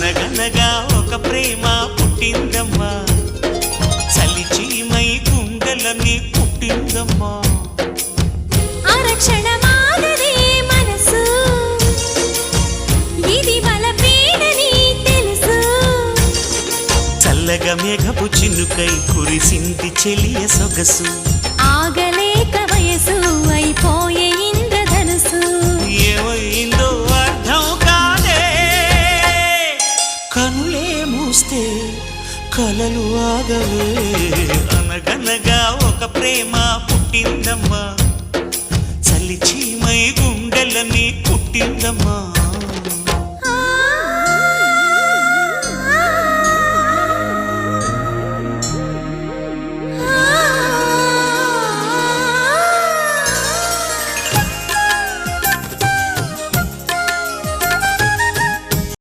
అనగనగా ఒక ప్రేమ పుట్టిందమ్మా, చలిచీమై గుండెలని పుట్టిందమ్మా. ఆరక్షణమాగదే మనసు, ఇది వలపేడని తెలుసు. చల్లగా మేఘపు చినుకై కురిసింది చెలియ సొగసు, ఆగలేక వయసు అయిపోయే ఇంద్రధనుసు. ఏమైందో అర్థం కాదే, కనులే మూస్తే కలలు ఆగవే. అనగనగా ఒక ప్రేమ పుట్టిందమ్మా, చలిచీమై గుండెలని పుట్టిందమ్మా.